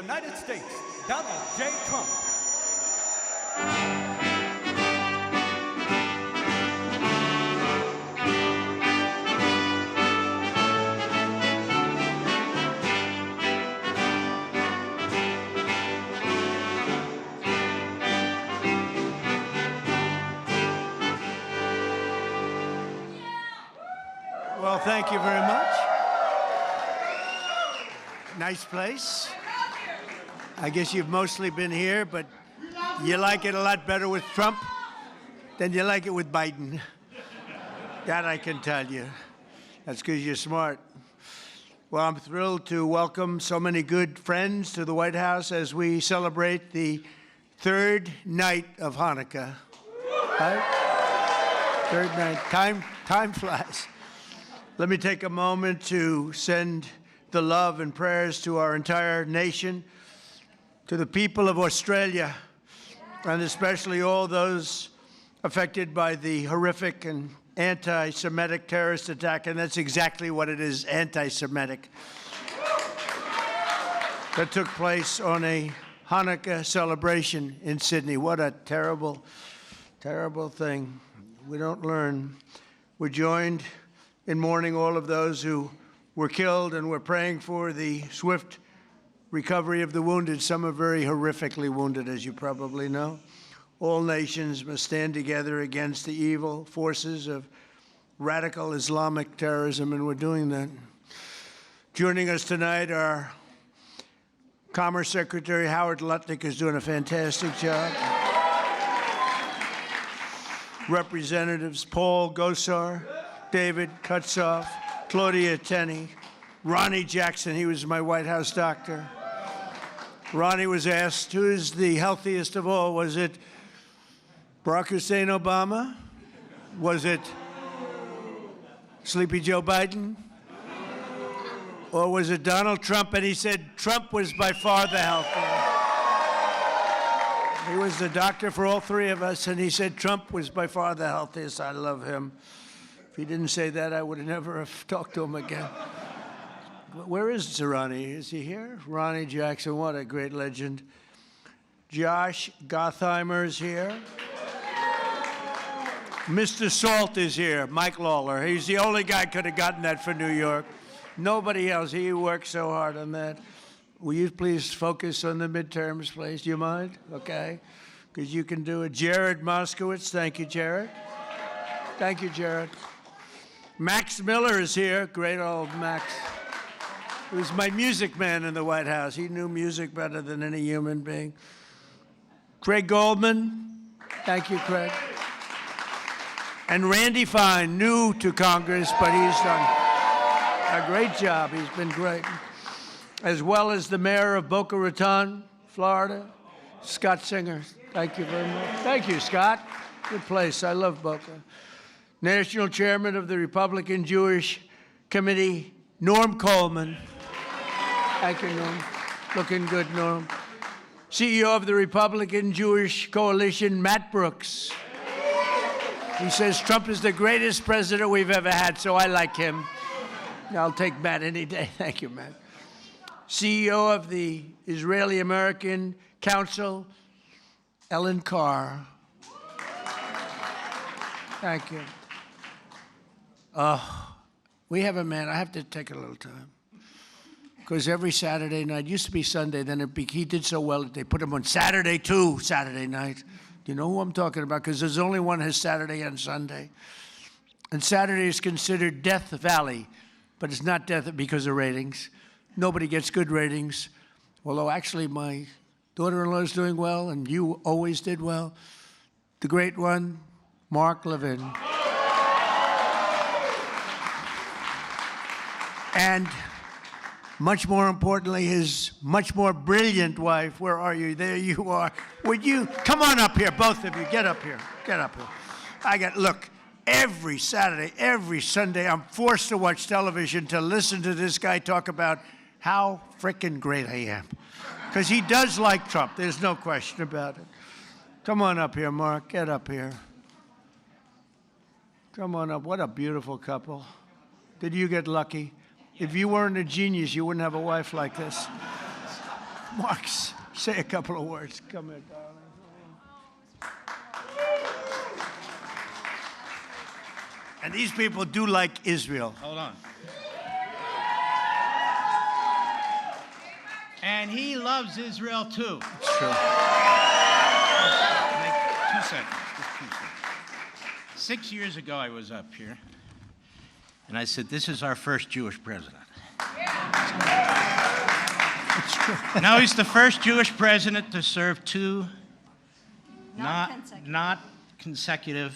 United States, Donald J. Trump. Well, thank you very much. Nice place. I guess you've mostly been here, but you like it a lot better with Trump than you like it with Biden. That I can tell you. That's because you're smart. Well, I'm thrilled to welcome so many good friends to the White House as we celebrate the third night of Hanukkah. Right? Third night. Time flies. Let me take a moment to send the love and prayers to our entire nation, to the people of Australia, and especially all those affected by the horrific and anti-Semitic terrorist attack, and that's exactly what it is, anti-Semitic, that took place on a Hanukkah celebration in Sydney. What a terrible, terrible thing. We don't learn. We're joined in mourning all of those who were killed, and we're praying for the swift recovery of the wounded. Some are very horrifically wounded, as you probably know. All nations must stand together against the evil forces of radical Islamic terrorism, and we're doing that. Joining us tonight, our Commerce Secretary Howard Lutnick is doing a fantastic job. Representatives Paul Gosar, David Kutzoff, Claudia Tenney, Ronnie Jackson, he was my White House doctor. Ronnie was asked, who is the healthiest of all? Was it Barack Hussein Obama? Was it Sleepy Joe Biden? Or was it Donald Trump? And he said Trump was by far the healthiest. He was the doctor for all three of us, and he said Trump was by far the healthiest. I love him. If he didn't say that, I would have never have talked to him again. Where is Ronnie? Is he here? Ronnie Jackson, what a great legend. Josh Gottheimer's here. Mr. Salt is here, Mike Lawler. He's the only guy could have gotten that for New York. Nobody else. He worked so hard on that. Will you please focus on the midterms, please? Do you mind? Okay. Because you can do it. Jared Moskowitz. Thank you, Jared. Thank you, Jared. Max Miller is here. Great old Max. He was my music man in the White House. He knew music better than any human being. Craig Goldman. Thank you, Craig. And Randy Fine, new to Congress, but he's done a great job. He's been great. As well as the mayor of Boca Raton, Florida, Scott Singer. Thank you very much. Thank you, Scott. Good place. I love Boca. National Chairman of the Republican Jewish Committee, Norm Coleman. Thank you, Norm. Looking good, Norm. CEO of the Republican Jewish Coalition, Matt Brooks. He says Trump is the greatest president we've ever had, so I like him. I'll take Matt any day. Thank you, Matt. CEO of the Israeli-American Council, Ellen Carr. Thank you. We have a man, I have to take a little time. Because every Saturday night, used to be Sunday, then he did so well that they put him on Saturday too, Saturday night. Do you know who I'm talking about? Because there's only one has Saturday and Sunday. And Saturday is considered Death Valley, but it's not death because of ratings. Nobody gets good ratings. Although actually my daughter-in-law is doing well, and you always did well. The great one, Mark Levin. And much more importantly, his much more brilliant wife. Where are you? There you are. Would you come on up here, both of you? Get up here. Get up here. Look, every Saturday, every Sunday, I'm forced to watch television to listen to this guy talk about how frickin' great I am. Because he does like Trump. There's no question about it. Come on up here, Mark. Get up here. Come on up. What a beautiful couple. Did you get lucky? If you weren't a genius, you wouldn't have a wife like this. Mark, say a couple of words. Come here, darling. And these people do like Israel. Hold on. And he loves Israel too. It's true. 2 seconds. Just 2 seconds. 6 years ago, I was up here, and I said, "This is our first Jewish president." Now he's the first Jewish president to serve two not consecutive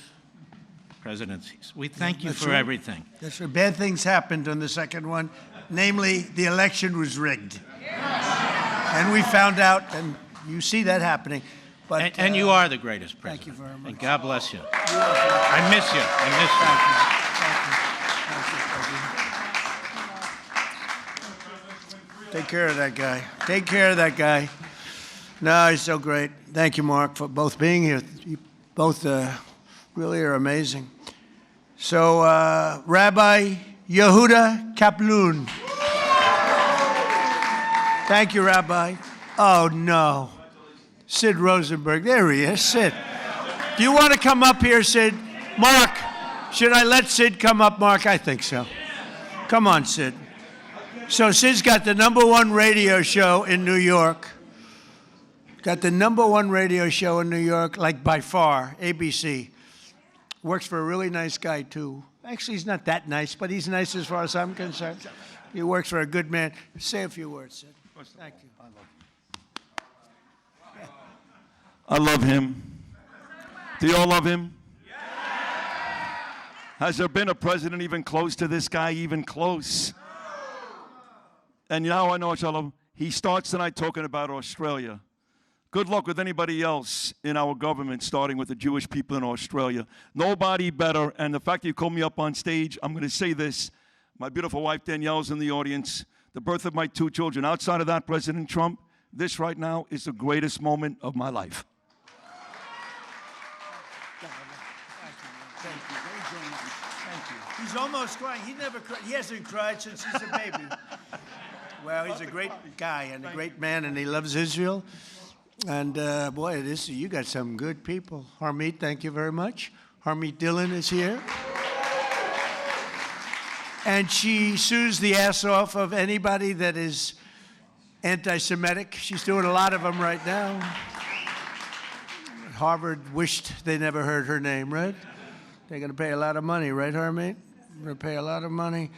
presidencies. We thank you for everything. That's right. Bad things happened on the second one. Namely, the election was rigged. And we found out, and you see that happening. But, and you are the greatest president. Thank you very much. And God bless you. I miss you. I miss you. Take care of that guy. Take care of that guy. No, he's so great. Thank you, Mark, for both being here. You both really are amazing. So, Rabbi Yehuda Kaplan. Thank you, Rabbi. Oh, no. Sid Rosenberg. There he is. Sid. Do you want to come up here, Sid? Mark, should I let Sid come up, Mark? I think so. Come on, Sid. So Sid's got the #1 radio show in New York. Got the #1 radio show in New York, like by far, ABC. Works for a really nice guy, too. Actually, he's not that nice, but he's nice as far as I'm concerned. He works for a good man. Say a few words, Sid. Thank you. I love him. Do you all love him? Has there been a president even close to this guy, even close? And now I know I love him. He starts tonight talking about Australia. Good luck with anybody else in our government, starting with the Jewish people in Australia. Nobody better. And the fact that you called me up on stage, I'm going to say this. My beautiful wife Danielle's in the audience. The birth of my 2 children. Outside of that, President Trump, this right now is the greatest moment of my life. Thank you. He's almost crying. He never cried. He hasn't cried since he's a baby. Well, he's a great guy and a great man, and he loves Israel. And boy, you got some good people. Harmeet, thank you very much. Harmeet Dillon is here. And she sues the ass off of anybody that is anti-Semitic. She's doing a lot of them right now. Harvard wished they never heard her name, right? They're going to pay a lot of money, right, Harmeet? They're going to pay a lot of money.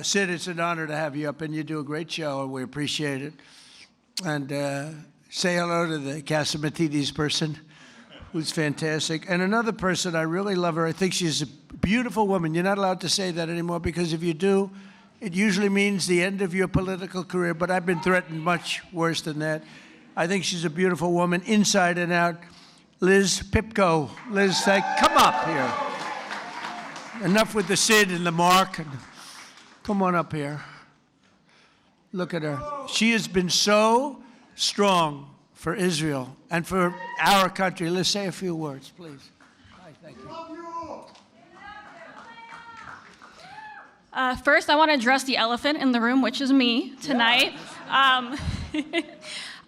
Sid, it's an honor to have you up, and you do a great show, and we appreciate it. And say hello to the Casamatides person, who's fantastic. And another person, I really love her. I think she's a beautiful woman. You're not allowed to say that anymore, because if you do, it usually means the end of your political career, but I've been threatened much worse than that. I think she's a beautiful woman, inside and out. Liz Pipko. Liz, come up here. Enough with the Sid and the Mark. Come on up here. Look at her. She has been so strong for Israel and for our country. Let's say a few words, please. Hi, thank you. First, I want to address the elephant in the room, which is me tonight.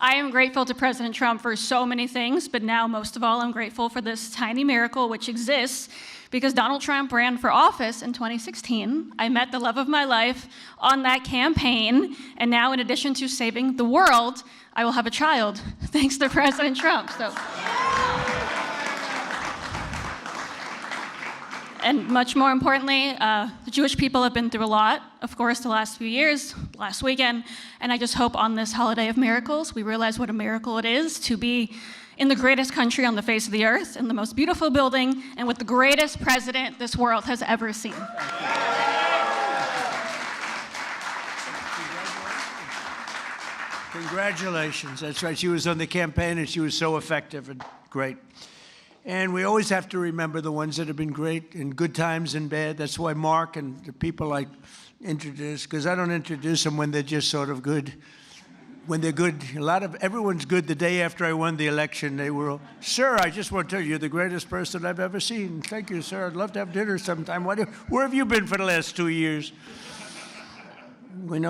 I am grateful to President Trump for so many things, but now, most of all, I'm grateful for this tiny miracle which exists because Donald Trump ran for office in 2016. I met the love of my life on that campaign, and now, in addition to saving the world, I will have a child, thanks to President Trump. And much more importantly, the Jewish people have been through a lot, of course, the last few years, last weekend, and I just hope on this holiday of miracles, we realize what a miracle it is to be in the greatest country on the face of the earth, in the most beautiful building, and with the greatest president this world has ever seen. Congratulations. That's right. She was on the campaign, and she was so effective and great. And we always have to remember the ones that have been great in good times and bad. That's why Mark and the people I introduce, because I don't introduce them when they're just sort of good. When they're good, everyone's good. The day after I won the election, they were all, "Sir, I just want to tell you, you're the greatest person I've ever seen. Thank you, sir. I'd love to have dinner sometime. Where have you been for the last 2 years?" We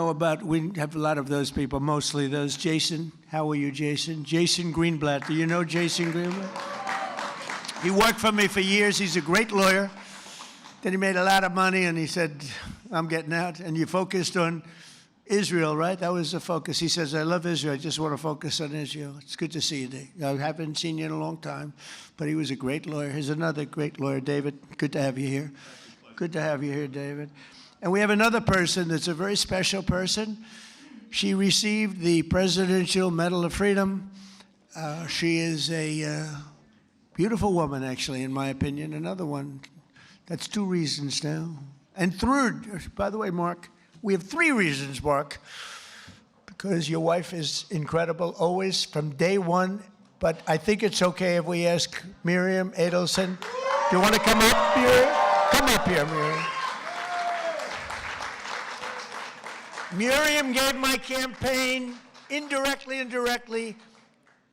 have a lot of those people, mostly those. Jason, how are you, Jason? Jason Greenblatt. Do you know Jason Greenblatt? He worked for me for years. He's a great lawyer. Then he made a lot of money, and he said, I'm getting out. And you focused on Israel, right? That was the focus. He says, I love Israel. I just want to focus on Israel. It's good to see you, Dave. I haven't seen you in a long time, but he was a great lawyer. Here's another great lawyer, David. Good to have you here. Good to have you here, David. And we have another person that's a very special person. She received the Presidential Medal of Freedom. She is a beautiful woman, actually, in my opinion. Another one. That's 2 reasons now. And third, by the way, Mark, we have 3 reasons, Mark, because your wife is incredible, always, from day one. But I think it's okay if we ask Miriam Adelson. Do you want to come up, Miriam? Come up here, Miriam. Miriam gave my campaign, indirectly and directly,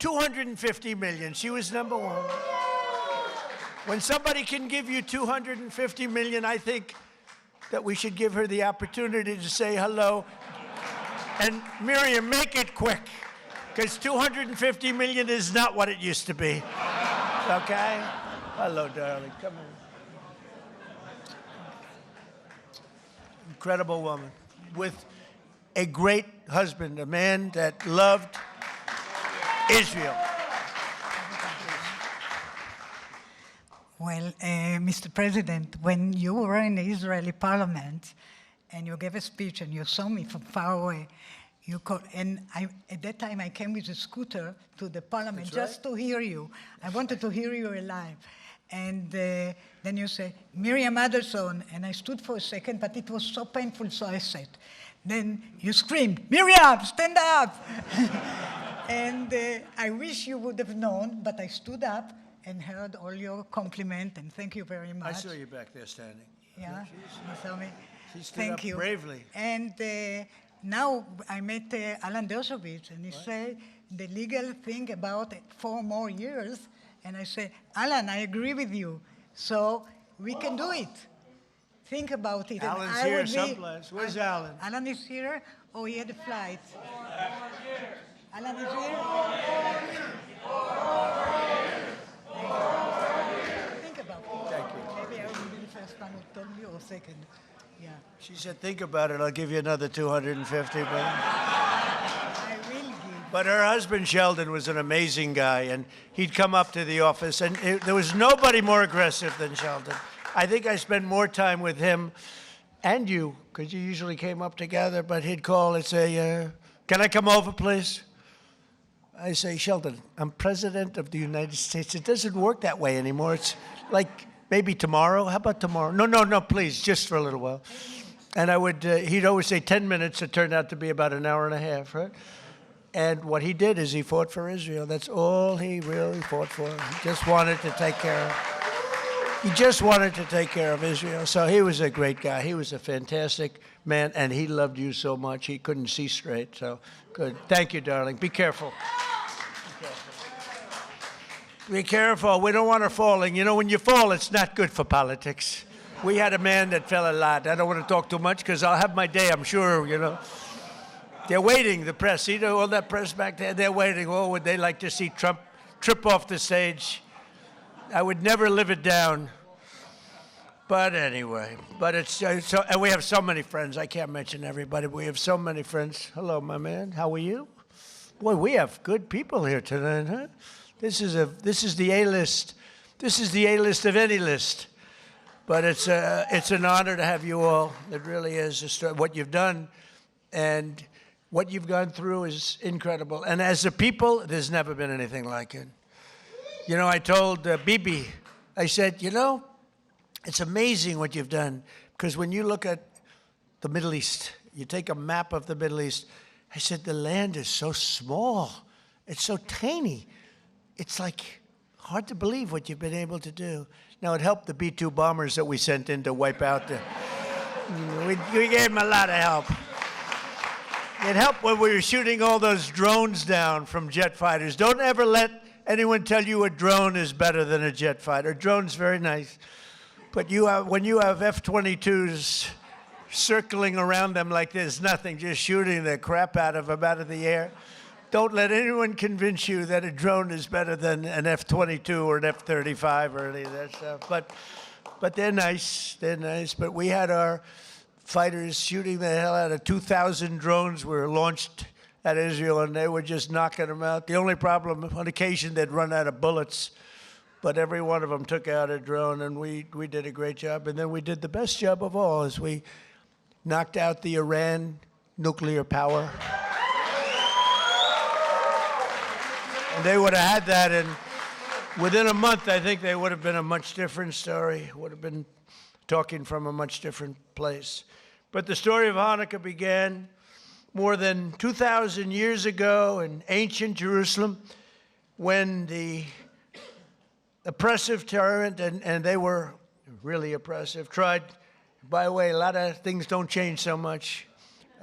$250 million. She was number 1. When somebody can give you $250 million, I think that we should give her the opportunity to say hello. And Miriam, make it quick, because $250 million is not what it used to be. Okay? Hello, darling. Come in. Incredible woman with a great husband, a man that loved Israel. Well, Mr. President, when you were in the Israeli parliament and you gave a speech and you saw me from far away, at that time I came with a scooter to the parliament just to hear you. I wanted to hear you live. And then you say, Miriam Adelson, and I stood for a second, but it was so painful, so I sat. Then you screamed, Miriam, stand up! And I wish you would have known, but I stood up and heard all your compliment, and thank you very much. I saw you back there standing. Yeah, you saw me. She stood Thank up you. bravely. And now I met Alan Dershowitz, and he said the legal thing about 4 more years, and I said, Alan, I agree with you, so we can do it. Think about it. Alan's here someplace. Where's Alan? Alan is here, or he had a flight? Alan is here? Think about it. Thank you. Maybe I will be the first one who told you, or second. Yeah. She said, think about it. I'll give you another $250 million. I will give. But her husband, Sheldon, was an amazing guy, and he'd come up to the office, and there was nobody more aggressive than Sheldon. I think I spent more time with him and you, because you usually came up together, but he'd call and say, can I come over, please? I say, Sheldon, I'm president of the United States. It doesn't work that way anymore. It's like maybe tomorrow. How about tomorrow? No, please, just for a little while. And he'd always say 10 minutes. It turned out to be about an hour and a half, right? And what he did is he fought for Israel. That's all he really fought for. He just wanted to take care of He just wanted to take care of Israel. So he was a great guy. He was a fantastic man, and he loved you so much he couldn't see straight. So good. Thank you, darling. Be careful. Be careful. We don't want her falling. You know, when you fall, it's not good for politics. We had a man that fell a lot. I don't want to talk too much because I'll have my day, I'm sure, you know. They're waiting, the press. See all that press back there? They're waiting. Oh, would they like to see Trump trip off the stage? I would never live it down. But anyway, it's so, and we have so many friends. I can't mention everybody, but we have so many friends. Hello, my man. How are you? Boy, we have good people here tonight, huh? This is the A-list. This is the A-list of any list. But it's an honor to have you all. It really is. What you've done and what you've gone through is incredible. And as a people, there's never been anything like it. You know, I told Bibi, I said, you know, it's amazing what you've done. Because when you look at the Middle East, you take a map of the Middle East, I said, the land is so small. It's so tiny. It's like hard to believe what you've been able to do. Now, it helped the B-2 bombers that we sent in to wipe out the... we gave them a lot of help. It helped when we were shooting all those drones down from jet fighters. Don't ever let anyone tell you a drone is better than a jet fighter. A drone's very nice. But when you have F-22s circling around them like there's nothing, just shooting the crap out of them out of the air. Don't let anyone convince you that a drone is better than an F-22 or an F-35 or any of that stuff. But they're nice. They're nice. But we had our fighters shooting the hell out of 2,000 drones were launched at Israel, and they were just knocking them out. The only problem, on occasion, they'd run out of bullets. But every one of them took out a drone, and we did a great job. And then we did the best job of all, is we knocked out the Iran nuclear power. And they would have had that, and within a month, I think they would have been a much different story, would have been talking from a much different place. But the story of Hanukkah began more than 2,000 years ago in ancient Jerusalem, when the oppressive tyrant, and they were really oppressive, tried. By the way, a lot of things don't change so much.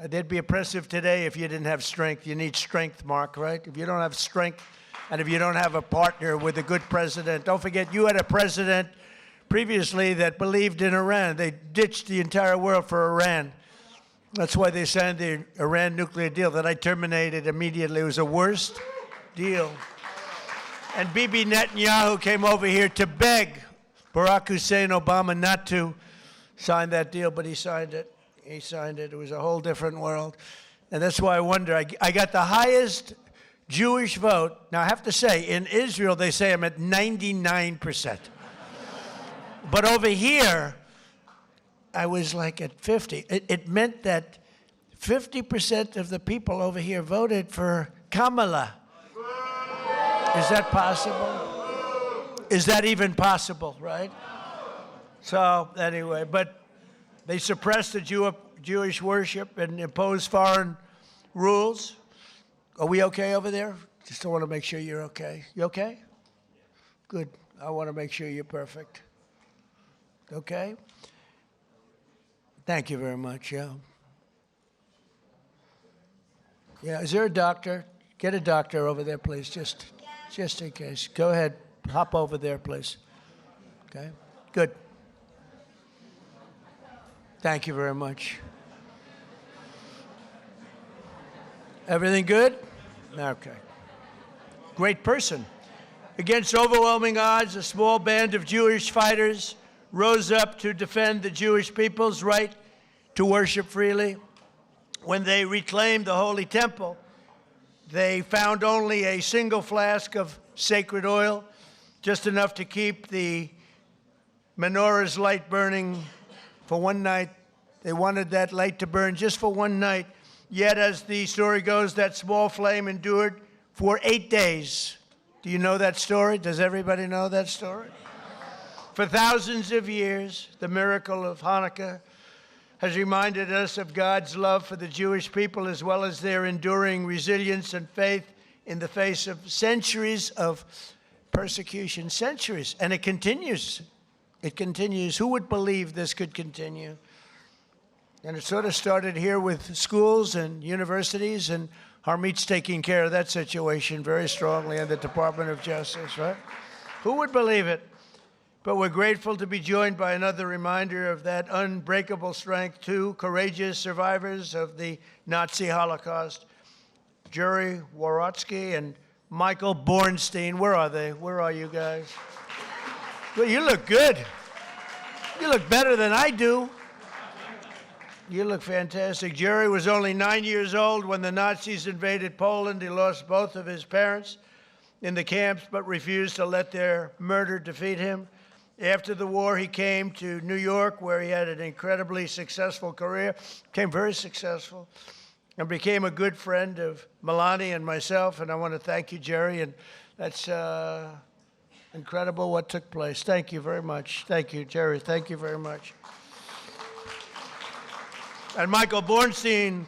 They'd be oppressive today if you didn't have strength. You need strength, Mark, right? If you don't have strength, and if you don't have a partner with a good president, don't forget you had a president previously that believed in Iran. They ditched the entire world for Iran. That's why they signed the Iran nuclear deal that I terminated immediately. It was the worst deal. And Bibi Netanyahu came over here to beg Barack Hussein Obama not to sign that deal, but he signed it. He signed it. It was a whole different world. And that's why I wonder. I got the highest Jewish vote. Now, I have to say, in Israel, they say I'm at 99%. But over here, I was like at 50. It meant that 50% of the people over here voted for Kamala. Is that possible? Is that even possible, right? So anyway, but they suppressed the Jewish worship and imposed foreign rules. Are we okay over there? Just want to make sure you're okay. You okay? Good. I want to make sure you're perfect. Okay? Thank you very much, yeah. Yeah, is there a doctor? Get a doctor over there, please, just in case. Go ahead, hop over there, please. Okay? Good. Thank you very much. Everything good? Okay. Great person. Against overwhelming odds, a small band of Jewish fighters rose up to defend the Jewish people's right to worship freely. When they reclaimed the Holy Temple, they found only a single flask of sacred oil, just enough to keep the menorah's light burning for one night. They wanted that light to burn just for one night. Yet, as the story goes, that small flame endured for 8 days. Do you know that story? Does everybody know that story? For thousands of years, the miracle of Hanukkah has reminded us of God's love for the Jewish people, as well as their enduring resilience and faith in the face of centuries of persecution. Centuries. And it continues. It continues. Who would believe this could continue? And it sort of started here with schools and universities, and Harmeet's taking care of that situation very strongly in the Department of Justice, right? Who would believe it? But we're grateful to be joined by another reminder of that unbreakable strength, two courageous survivors of the Nazi Holocaust, Jerry Worotsky and Michael Bornstein. Where are they? Where are you guys? Well, you look good. You look better than I do. You look fantastic. Jerry was only 9 years old when the Nazis invaded Poland. He lost both of his parents in the camps, but refused to let their murder defeat him. After the war, he came to New York, where he had an incredibly successful career, became very successful, and became a good friend of Melania and myself. And I want to thank you, Jerry, and that's incredible what took place. Thank you very much. Thank you, Jerry. Thank you very much. And Michael Bornstein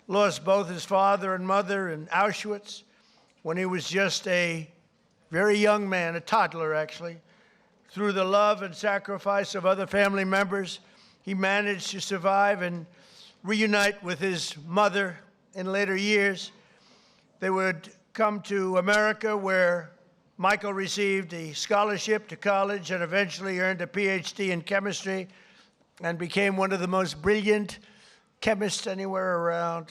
lost both his father and mother in Auschwitz when he was just a very young man, a toddler actually. Through the love and sacrifice of other family members, he managed to survive and reunite with his mother in later years. They would come to America, where Michael received a scholarship to college and eventually earned a PhD in chemistry. and became one of the most brilliant chemists anywhere around.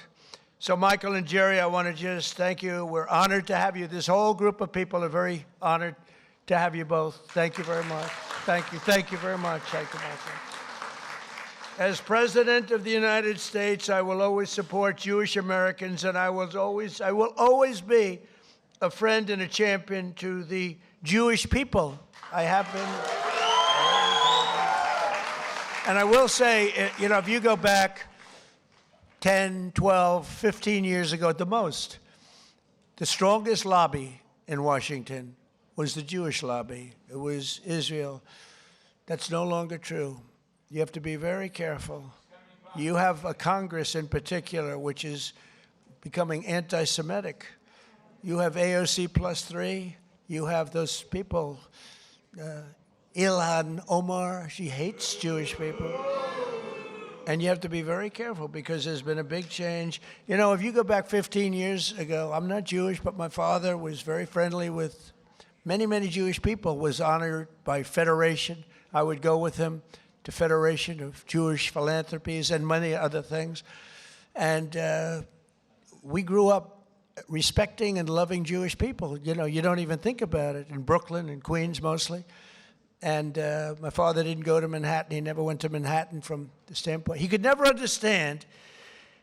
So Michael and Jerry, I want to just thank you. We're honored to have you. This whole group of people are very honored to have you both. Thank you very much. Thank you. Thank you very much. Thank you, Michael. As President of the United States, I will always support Jewish Americans, and I will always be a friend and a champion to the Jewish people. I have been. And I will say, you know, if you go back 10, 12, 15 years ago at the most, the strongest lobby in Washington was the Jewish lobby. It was Israel. That's no longer true. You have to be very careful. You have a Congress in particular which is becoming anti-Semitic. You have AOC +3. You have those people, Ilhan Omar, she hates Jewish people. And you have to be very careful because there's been a big change. You know, if you go back 15 years ago, I'm not Jewish, but my father was very friendly with many, many Jewish people, was honored by Federation. I would go with him to Federation of Jewish Philanthropies and many other things. And we grew up respecting and loving Jewish people. You know, you don't even think about it. In Brooklyn and Queens mostly. And my father didn't go to Manhattan. He never went to Manhattan from the standpoint. He could never understand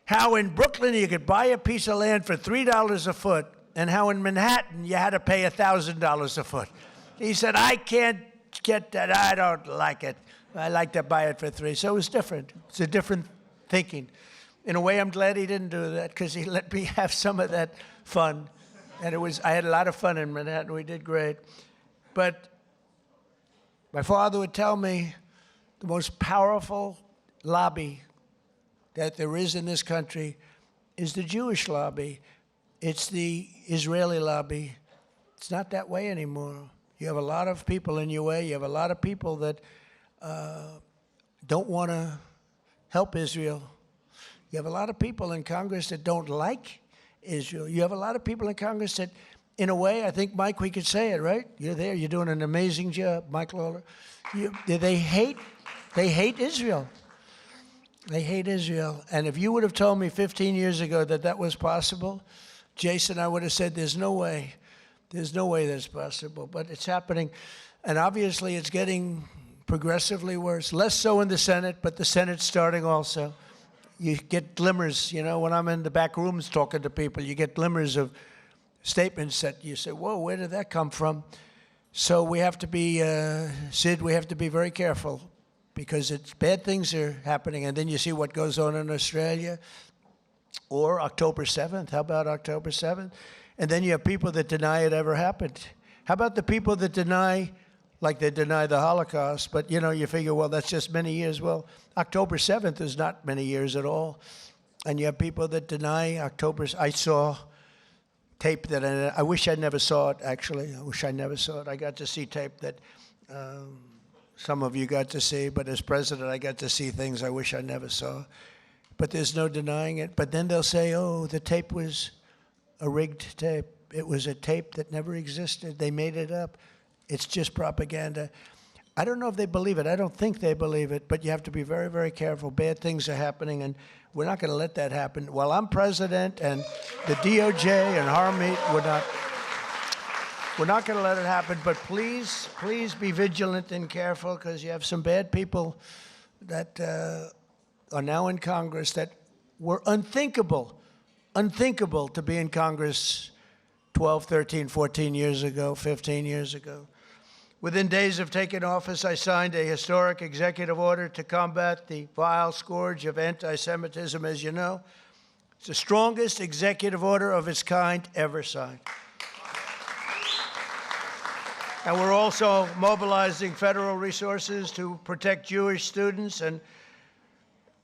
how in Brooklyn you could buy a piece of land for $3 a foot and how in Manhattan you had to pay $1,000 a foot. He said, I can't get that. I don't like it. I like to buy it for $3. So it was different. It's a different thinking. In a way, I'm glad he didn't do that because he let me have some of that fun. And I had a lot of fun in Manhattan. We did great. But my father would tell me the most powerful lobby that there is in this country is the Jewish lobby. It's the Israeli lobby. It's not that way anymore. You have a lot of people in your way. You have a lot of people that don't want to help Israel. You have a lot of people in Congress that don't like Israel. You have a lot of people in Congress that, in a way, I think, Mike, we could say it, right? You're there. You're doing an amazing job, Mike Lawler. They hate Israel. They hate Israel. And if you would have told me 15 years ago that that was possible, Jason, I would have said, there's no way. There's no way that's possible. But it's happening. And obviously, it's getting progressively worse. Less so in the Senate, but the Senate's starting also. You get glimmers, you know, when I'm in the back rooms talking to people, you get glimmers of statements that you say, whoa, where did that come from? So we have to be, Sid, we have to be very careful because bad things are happening. And then you see what goes on in Australia or October 7th. How about October 7th? And then you have people that deny it ever happened. How about the people that deny, like they deny the Holocaust, but, you know, you figure, well, that's just many years. Well, October 7th is not many years at all. And you have people that deny October. I saw tape that I wish I never saw it, actually. I wish I never saw it. I got to see tape that some of you got to see, but as president, I got to see things I wish I never saw. But there's no denying it. But then they'll say, oh, the tape was a rigged tape. It was a tape that never existed. They made it up. It's just propaganda. I don't know if they believe it. I don't think they believe it, but you have to be very, very careful. Bad things are happening, and we're not going to let that happen. While I'm president and the DOJ and Harmeet, we're not going to let it happen. But please, please be vigilant and careful because you have some bad people that are now in Congress that were unthinkable to be in Congress 12, 13, 14 years ago, 15 years ago. Within days of taking office, I signed a historic executive order to combat the vile scourge of anti-Semitism, as you know. It's the strongest executive order of its kind ever signed. And we're also mobilizing federal resources to protect Jewish students and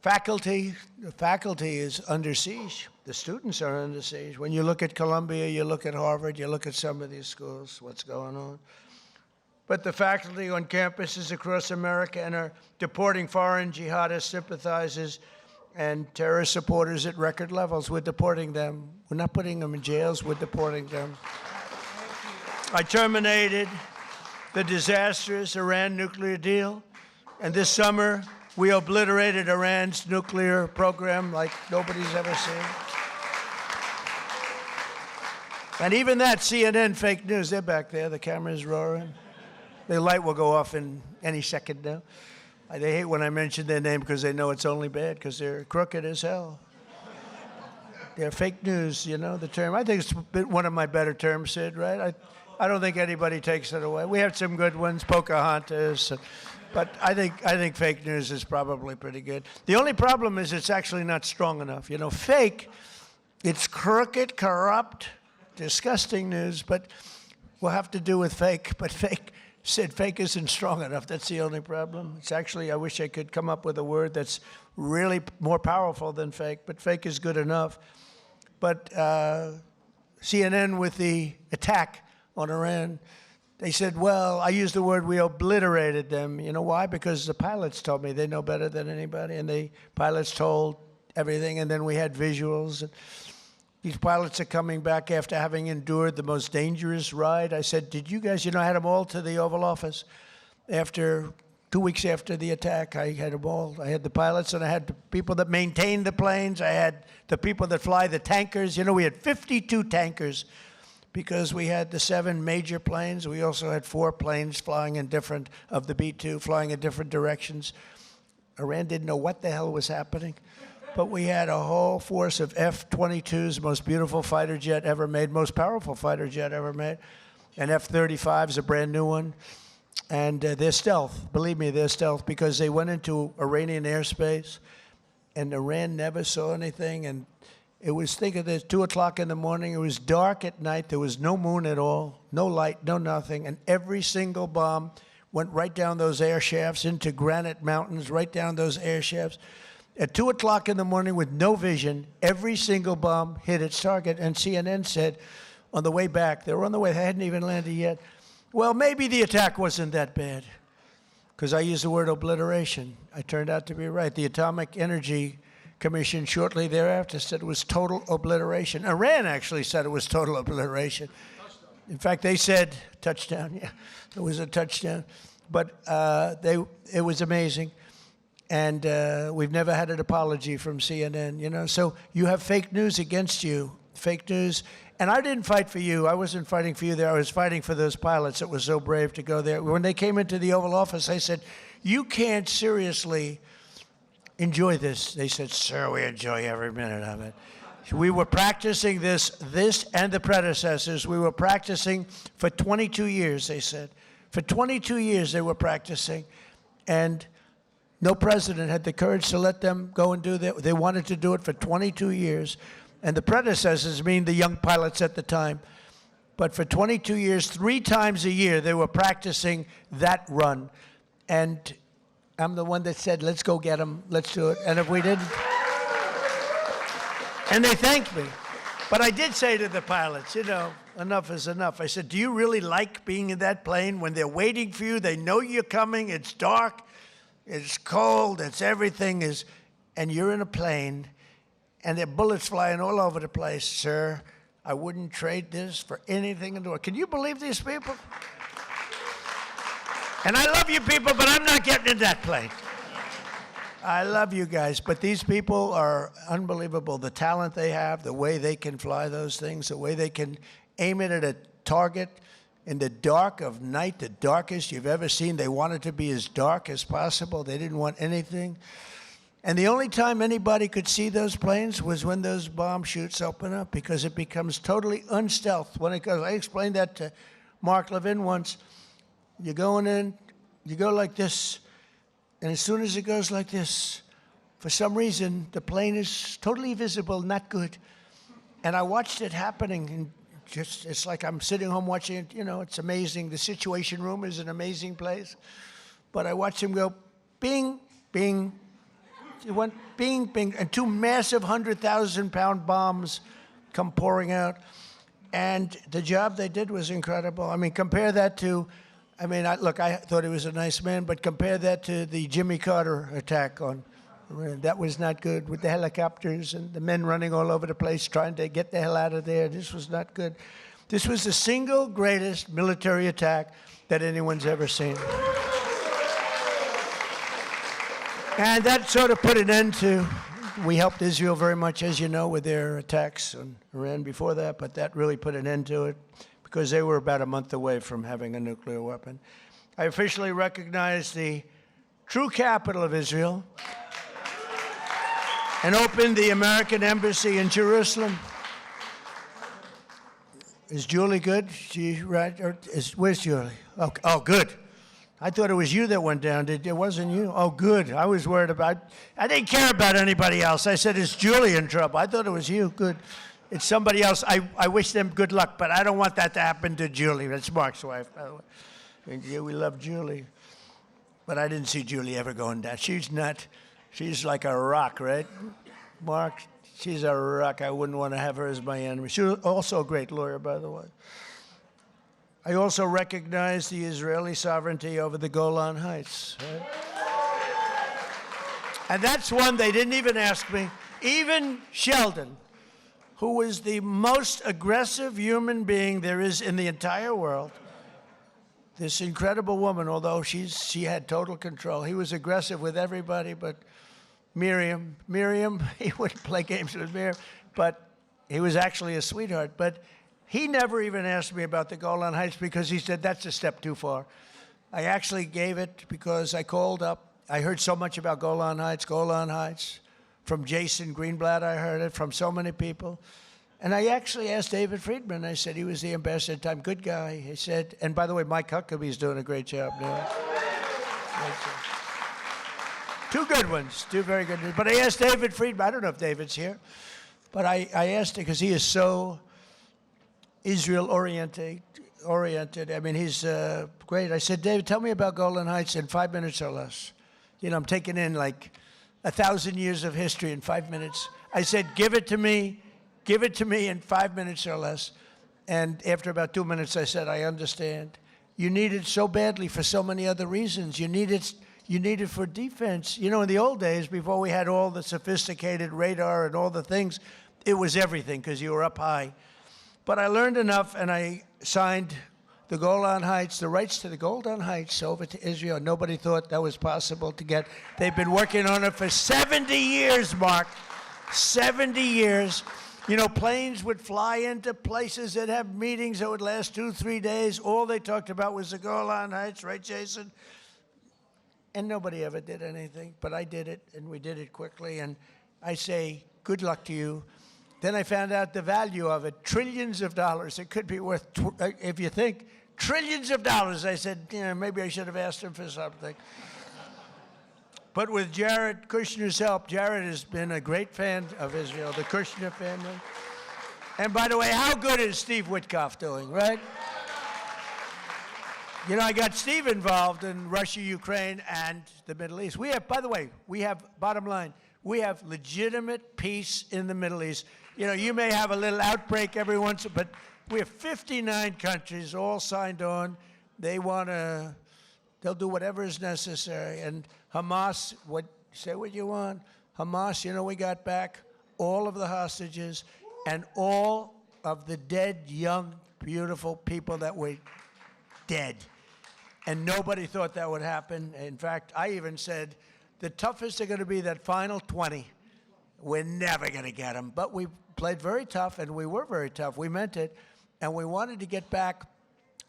faculty. The faculty is under siege. The students are under siege. When you look at Columbia, you look at Harvard, you look at some of these schools, what's going on. But the faculty on campuses across America and are deporting foreign jihadist sympathizers and terrorist supporters at record levels. We're deporting them. We're not putting them in jails. We're deporting them. I terminated the disastrous Iran nuclear deal. And this summer, We obliterated Iran's nuclear program like nobody's ever seen. And even that, CNN fake news, they're back there. The camera's roaring. The light will go off in any second now. They hate when I mention their name because they know it's only bad because they're crooked as hell. They're fake news, you know, the term. I think it's one of my better terms, Sid, right? I don't think anybody takes it away. We have some good ones, Pocahontas, but I think fake news is probably pretty good. The only problem is it's actually not strong enough. You know, fake, it's crooked, corrupt, disgusting news, but we'll have to do with fake. But fake isn't strong enough. That's the only problem. It's actually, I wish I could come up with a word that's really more powerful than fake, but fake is good enough. But CNN with the attack on Iran, they said, well, I used the word we obliterated them. You know why? Because the pilots told me they know better than anybody, and the pilots told everything, and then we had visuals. And these pilots are coming back after having endured the most dangerous ride. I said, did you guys, I had them all to the Oval Office. After 2 weeks after the attack, I had them all. I had the pilots, and I had the people that maintained the planes. I had the people that fly the tankers. We had 52 tankers because we had the 7 major planes. We also had 4 planes flying in different, of the B-2, flying in different directions. Iran didn't know what the hell was happening. But we had a whole force of F-22s, most beautiful fighter jet ever made, most powerful fighter jet ever made. And F-35's a brand new one. And they're stealth. Believe me, they're stealth because they went into Iranian airspace and Iran never saw anything. And it was, think of this, 2 o'clock in the morning. It was dark at night. There was no moon at all, no light, no nothing. And every single bomb went right down those air shafts into granite mountains, right down those air shafts. At 2 o'clock in the morning with no vision, every single bomb hit its target. And CNN said on the way back, they were on the way, they hadn't even landed yet, well, maybe the attack wasn't that bad. Because I used the word obliteration. I turned out to be right. The Atomic Energy Commission shortly thereafter said it was total obliteration. Iran actually said it was total obliteration. In fact, they said, touchdown, yeah, it was a touchdown. But it was amazing. And we've never had an apology from CNN, So you have fake news against you, fake news. And I didn't fight for you. I wasn't fighting for you there. I was fighting for those pilots that were so brave to go there. When they came into the Oval Office, I said, you can't seriously enjoy this. They said, sir, we enjoy every minute of it. We were practicing this and the predecessors. We were practicing for 22 years, they said. For 22 years they were practicing. And no president had the courage to let them go and do that. They wanted to do it for 22 years. And the predecessors mean the young pilots at the time. But for 22 years, 3 times a year, they were practicing that run. And I'm the one that said, let's go get them, let's do it. And if we didn't, and they thanked me. But I did say to the pilots, enough is enough. I said, do you really like being in that plane when they're waiting for you? They know you're coming, it's dark, it's cold, it's everything is, and you're in a plane, and there are bullets flying all over the place. Sir, I wouldn't trade this for anything in the world. Can you believe these people? And I love you people, but I'm not getting in that plane. I love you guys, but these people are unbelievable. The talent they have, the way they can fly those things, the way they can aim it at a target in the dark of night, the darkest you've ever seen. They wanted to be as dark as possible. They didn't want anything. And the only time anybody could see those planes was when those bomb chutes open up, because it becomes totally unstealth when it goes. I explained that to Mark Levin once. You're going in, you go like this, and as soon as it goes like this, for some reason, the plane is totally visible, not good. And I watched it happening, and it's like I'm sitting home watching it. It's amazing. The Situation Room is an amazing place. But I watched him go, bing, bing. It went bing, bing, and 2 massive 100,000-pound bombs come pouring out. And the job they did was incredible. I mean, compare that to, I thought he was a nice man, but compare that to the Jimmy Carter attack on Iran. That was not good, with the helicopters and the men running all over the place trying to get the hell out of there. This was not good. This was the single greatest military attack that anyone's ever seen. And that sort of put an end to, we helped Israel very much, as you know, with their attacks on Iran before that, but that really put an end to it because they were about a month away from having a nuclear weapon. I officially recognize the true capital of Israel and opened the American embassy in Jerusalem. Is Julie good? She right? Where's Julie? Oh, good. I thought it was you that went down. It wasn't you? Oh, good. I was worried about, I didn't care about anybody else. I said, is Julie in trouble? I thought it was you. Good. It's somebody else. I wish them good luck, but I don't want that to happen to Julie. That's Mark's wife, by the way. And yeah, we love Julie. But I didn't see Julie ever going down. She's she's like a rock, right? Mark, she's a rock. I wouldn't want to have her as my enemy. She was also a great lawyer, by the way. I also recognize the Israeli sovereignty over the Golan Heights. Right? And that's one they didn't even ask me. Even Sheldon, who was the most aggressive human being there is in the entire world, this incredible woman, although she had total control. He was aggressive with everybody, but Miriam, he would play games with Miriam, but he was actually a sweetheart. But he never even asked me about the Golan Heights because he said, that's a step too far. I actually gave it because I called up. I heard so much about Golan Heights. From Jason Greenblatt, I heard it, from so many people. And I actually asked David Friedman. I said, he was the ambassador at the time, good guy. He said, and by the way, Mike Huckabee's doing a great job now. Two good ones, two very good ones. But I asked David Friedman, I don't know if David's here, but I asked him because he is so Israel-oriented. I mean, he's great. I said, David, tell me about Golan Heights in 5 minutes or less. You know, I'm taking in like 1,000 years of history in 5 minutes. I said, give it to me in 5 minutes or less. And after about 2 minutes, I said, I understand. You need it so badly for so many other reasons. You need it for defense. You know, in the old days, before we had all the sophisticated radar and all the things, it was everything because you were up high. But I learned enough, and I signed the Golan Heights, the rights to the Golan Heights over to Israel. Nobody thought that was possible to get. They've been working on it for 70 years, Mark. 70 years. You know, planes would fly into places that have meetings that would last 2-3 days. All they talked about was the Golan Heights, right, Jason? And nobody ever did anything, but I did it, and we did it quickly. And I say, good luck to you. Then I found out the value of it, trillions of dollars. It could be worth, if you think, trillions of dollars. I said, yeah, maybe I should have asked him for something. But with Jared Kushner's help, Jared has been a great fan of Israel, the Kushner family. And by the way, how good is Steve Witkoff doing, right? You know, I got Steve involved in Russia, Ukraine, and the Middle East. We have, by the way, bottom line, we have legitimate peace in the Middle East. You know, you may have a little outbreak every once, but we have 59 countries all signed on. They'll do whatever is necessary. And Hamas, say what you want. Hamas, you know, we got back all of the hostages and all of the dead, young, beautiful people that were dead. And nobody thought that would happen. In fact, I even said, the toughest are going to be that final 20. We're never going to get them. But we played very tough, and we were very tough. We meant it. And we wanted to get back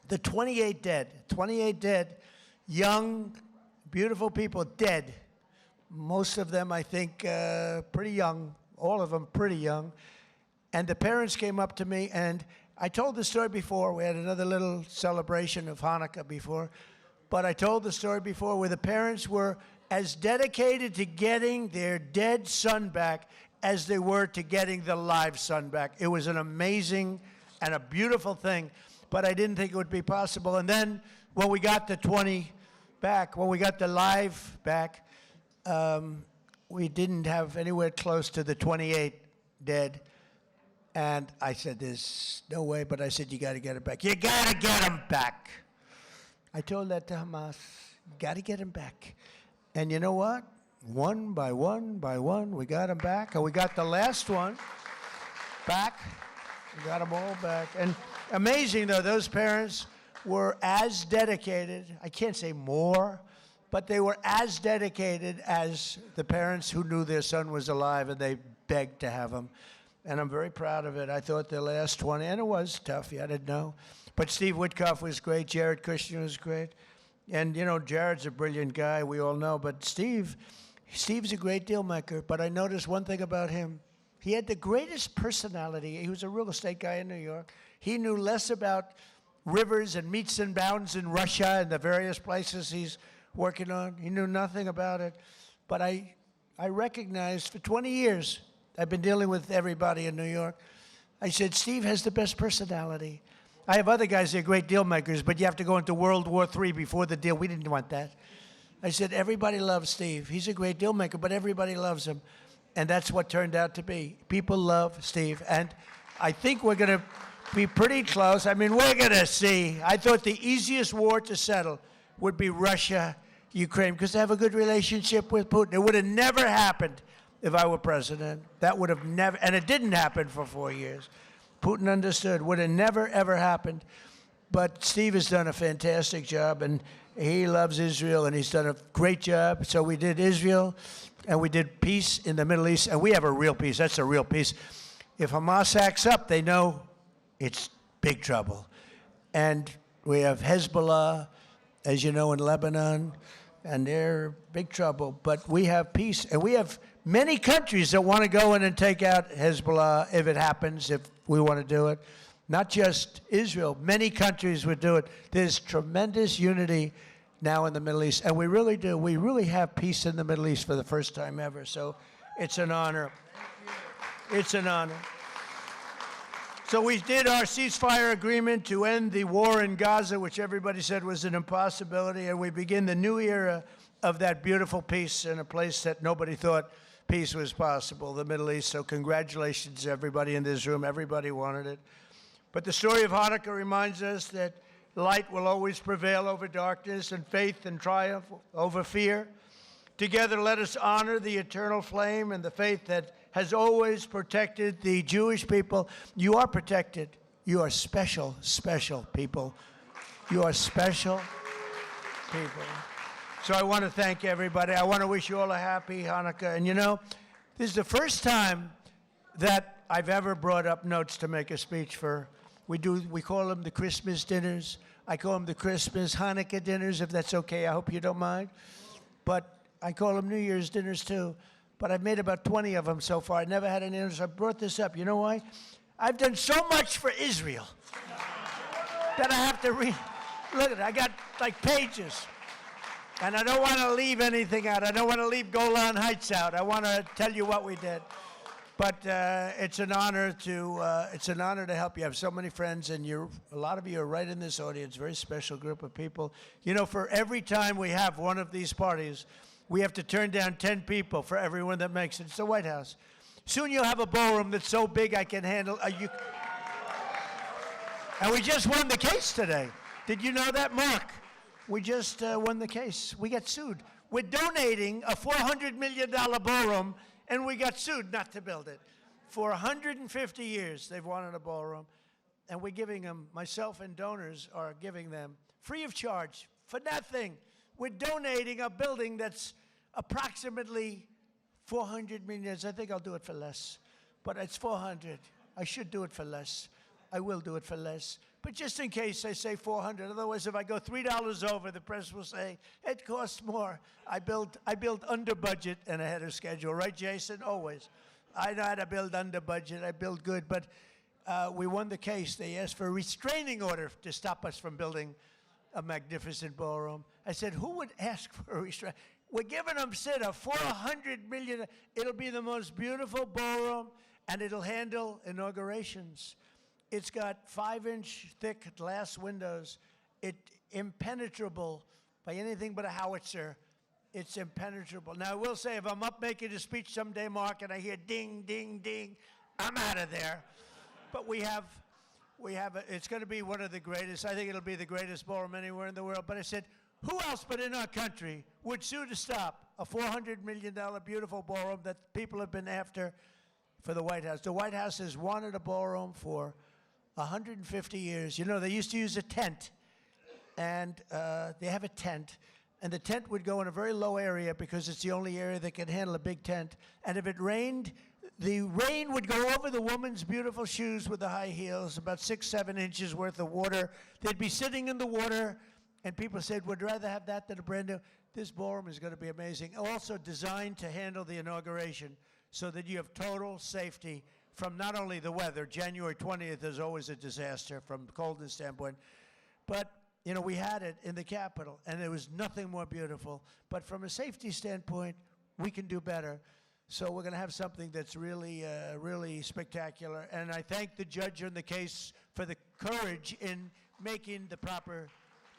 the 28 dead. 28 dead, young, beautiful people dead. Most of them, I think, pretty young. All of them pretty young. And the parents came up to me, and I told the story before. We had another little celebration of Hanukkah before. But I told the story before where the parents were as dedicated to getting their dead son back as they were to getting the live son back. It was an amazing and a beautiful thing, but I didn't think it would be possible. And then when we got the 20 back, when we got the live back, we didn't have anywhere close to the 28 dead. And I said, there's no way, but I said, you got to get it back. You got to get them back. I told that to Hamas, you got to get them back. And you know what? One by one, we got them back. And we got the last one back. We got them all back. And amazing, though, those parents were as dedicated, I can't say more, but they were as dedicated as the parents who knew their son was alive and they begged to have him. And I'm very proud of it. I thought the last 20, and it was tough, I didn't know. But Steve Witkoff was great, Jared Kushner was great. And, you know, Jared's a brilliant guy, we all know. But Steve's a great deal maker. But I noticed one thing about him. He had the greatest personality. He was a real estate guy in New York. He knew less about rivers and meets and bounds in Russia and the various places he's working on. He knew nothing about it. But I recognized for 20 years, I've been dealing with everybody in New York. I said, Steve has the best personality. I have other guys that are great deal makers, but you have to go into World War III before the deal. We didn't want that. I said, everybody loves Steve. He's a great deal maker, but everybody loves him. And that's what turned out to be. People love Steve. And I think we're going to be pretty close. I mean, we're going to see. I thought the easiest war to settle would be Russia, Ukraine, because they have a good relationship with Putin. It would have never happened if I were president. That would have never, and it didn't happen for 4 years. Putin understood. Would have never, ever happened. But Steve has done a fantastic job, and he loves Israel, and he's done a great job. So we did Israel, and we did peace in the Middle East, and we have a real peace. That's a real peace. If Hamas acts up, they know it's big trouble. And we have Hezbollah, as you know, in Lebanon, and they're big trouble. But we have peace, and we have many countries that want to go in and take out Hezbollah if it happens, if we want to do it. Not just Israel. Many countries would do it. There's tremendous unity now in the Middle East, and we really do. We really have peace in the Middle East for the first time ever, so it's an honor. It's an honor. So we did our ceasefire agreement to end the war in Gaza, which everybody said was an impossibility, and we begin the new era of that beautiful peace in a place that nobody thought peace was possible, the Middle East. So congratulations to everybody in this room. Everybody wanted it. But the story of Hanukkah reminds us that light will always prevail over darkness, and faith and triumph over fear. Together, let us honor the eternal flame and the faith that has always protected the Jewish people. You are protected. You are special, special people. You are special people. So I want to thank everybody. I want to wish you all a happy Hanukkah. And you know, this is the first time that I've ever brought up notes to make a speech for. We call them the Christmas dinners. I call them the Christmas Hanukkah dinners, if that's okay. I hope you don't mind. But I call them New Year's dinners too. But I've made about 20 of them so far. I never had any others. I brought this up. You know why? I've done so much for Israel that I have to read. Look at it. I got like pages. And I don't want to leave anything out. I don't want to leave Golan Heights out. I want to tell you what we did. But it's an honor to help you. I have so many friends, and a lot of you are right in this audience. Very special group of people. You know, for every time we have one of these parties, we have to turn down 10 people for everyone that makes it. It's the White House. Soon you'll have a ballroom that's so big I can handle. And we just won the case today. Did you know that, Mark? We just won the case. We got sued. We're donating a $400 million ballroom, and we got sued not to build it. For 150 years, they've wanted a ballroom, and we're giving them, myself and donors are giving them, free of charge, for nothing. We're donating a building that's approximately 400 million. I think I'll do it for less, but it's 400. I should do it for less. I will do it for less. But just in case I say 400, otherwise if I go $3 over, the press will say, it costs more. I build under budget and ahead of schedule, right, Jason? Always. I know how to build under budget. I build good, but we won the case. They asked for a restraining order to stop us from building a magnificent ballroom. I said, who would ask for a restraint? We're giving them, Sid, a $400 million. It'll be the most beautiful ballroom, and it'll handle inaugurations. It's got 5-inch thick glass windows. It's impenetrable by anything but a howitzer. It's impenetrable. Now, I will say, if I'm up making a speech someday, Mark, and I hear ding, ding, ding, I'm out of there. But we have it's going to be one of the greatest. I think it'll be the greatest ballroom anywhere in the world. But I said, who else but in our country would sue to stop a $400 million beautiful ballroom that people have been after for the White House? The White House has wanted a ballroom for 150 years. You know, they used to use a tent, and they have a tent, and the tent would go in a very low area because it's the only area that can handle a big tent. And if it rained, the rain would go over the woman's beautiful shoes with the high heels, about 6-7 inches worth of water. They'd be sitting in the water, and people said, would rather have that than a brand new. This ballroom is going to be amazing. Also designed to handle the inauguration so that you have total safety from not only the weather. January 20th is always a disaster from a coldness standpoint, but you know, we had it in the Capitol, and there was nothing more beautiful. But from a safety standpoint, we can do better. So we're going to have something that's really, really spectacular. And I thank the judge in the case for the courage in making the proper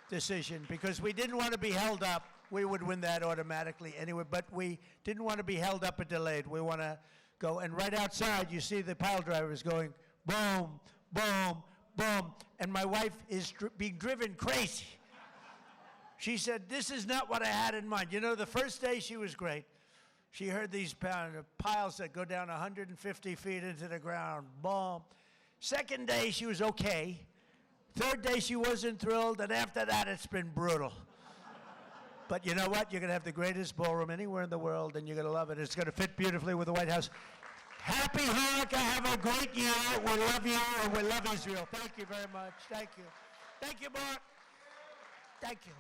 decision, because we didn't want to be held up. We would win that automatically anyway, but we didn't want to be held up or delayed. We want to go. And right outside, you see the pile drivers going boom, boom, boom, and my wife is being driven crazy. She said, this is not what I had in mind. You know, the first day she was great. She heard these piles that go down 150 feet into the ground, boom. Second day, she was okay. Third day, she wasn't thrilled, and after that, it's been brutal. But you know what? You're going to have the greatest ballroom anywhere in the world, and you're going to love it. It's going to fit beautifully with the White House. Happy Hanukkah. Have a great year. We love you, and we love Israel. Thank you very much. Thank you. Thank you, Mark. Thank you.